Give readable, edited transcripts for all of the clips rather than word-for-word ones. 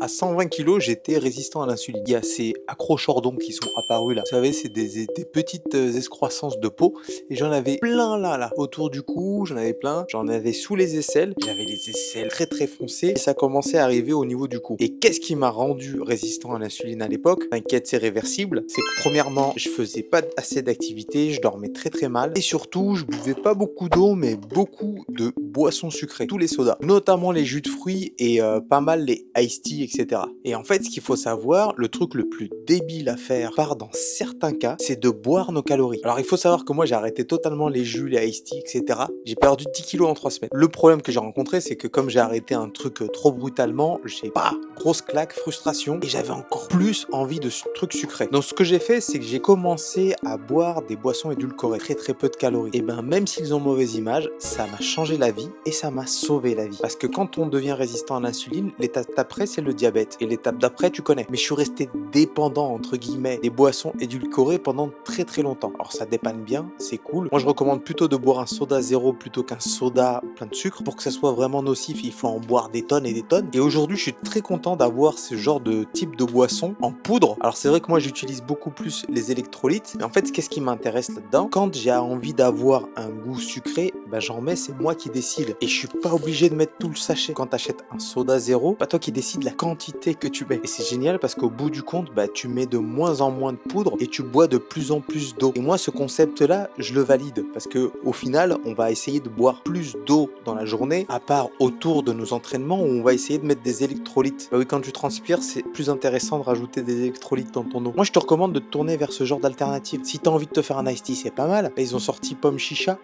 À 120 kilos, j'étais résistant à l'insuline. Il y a ces accrochordons qui sont apparus là. Vous savez, c'est des petites excroissances de peau. Et j'en avais plein là. Autour du cou, j'en avais plein. J'en avais sous les aisselles. J'avais les aisselles très foncées. Et ça commençait à arriver au niveau du cou. Et qu'est-ce qui m'a rendu résistant à l'insuline à l'époque? T'inquiète, c'est réversible. C'est que premièrement, je faisais pas assez d'activité. Je dormais très mal. Et surtout, je buvais pas beaucoup d'eau, mais beaucoup de boissons sucrées. Tous les sodas. Notamment les jus de fruits et pas mal les iced tea, etc. Et en fait, ce qu'il faut savoir, le truc le plus débile à faire, par dans certains cas, c'est de boire nos calories. Alors il faut savoir que moi j'ai arrêté totalement les jus, les iced tea, etc. J'ai perdu 10 kilos en 3 semaines. Le problème que j'ai rencontré, c'est que comme j'ai arrêté un truc trop brutalement, j'ai pas grosse claque, frustration, et j'avais encore plus envie de trucs sucrés. Donc ce que j'ai fait, c'est que j'ai commencé à boire des boissons édulcorées, très peu de calories. Et ben même s'ils ont mauvaise image, ça m'a changé la vie et ça m'a sauvé la vie. Parce que quand on devient résistant à l'insuline, l'étape d'après c'est le diabète. Et l'étape d'après tu connais. Mais je suis resté dépendant entre guillemets des boissons édulcorées pendant très longtemps. Alors ça dépanne bien, c'est cool. Moi je recommande plutôt de boire un soda zéro plutôt qu'un soda plein de sucre. Pour que ça soit vraiment nocif, il faut en boire des tonnes et des tonnes. Et aujourd'hui je suis très content d'avoir ce genre de type de boisson en poudre. Alors c'est vrai que moi j'utilise beaucoup plus les électrolytes. Mais en fait qu'est-ce qui m'intéresse là-dedans? Quand j'ai envie d'avoir un goût sucré, bah j'en mets, c'est moi qui décide. Et je suis pas obligé de mettre tout le sachet. Quand t'achètes un soda zéro, pas toi qui décides la quantité que tu mets. Et c'est génial parce qu'au bout du compte, bah tu mets de moins en moins de poudre et tu bois de plus en plus d'eau. Et moi ce concept-là, je le valide parce que au final, on va essayer de boire plus d'eau dans la journée, à part autour de nos entraînements où on va essayer de mettre des électrolytes. Bah oui, quand tu transpires, c'est plus intéressant de rajouter des électrolytes dans ton eau. Moi je te recommande de te tourner vers ce genre d'alternative. Si t'as envie de te faire un iced tea, c'est pas mal. Là, ils ont sorti pomme chicha.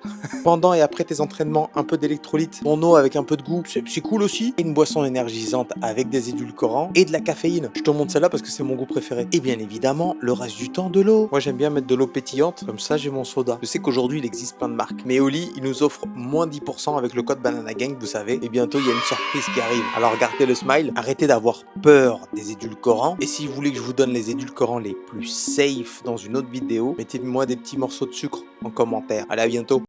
Pendant et après tes entraînements, un peu d'électrolytes, ton eau avec un peu de goût, c'est cool aussi. Et une boisson énergisante avec des édulcorants et de la caféine. Je te montre celle-là parce que c'est mon goût préféré. Et bien évidemment, le reste du temps, de l'eau. Moi j'aime bien mettre de l'eau pétillante, comme ça j'ai mon soda. Je sais qu'aujourd'hui il existe plein de marques. Mais Oli, il nous offre moins 10% avec le code Banana Gang, vous savez. Et bientôt il y a une surprise qui arrive. Alors gardez le smile, arrêtez d'avoir peur des édulcorants. Et si vous voulez que je vous donne les édulcorants les plus safe dans une autre vidéo, mettez-moi des petits morceaux de sucre en commentaire. Allez, à bientôt.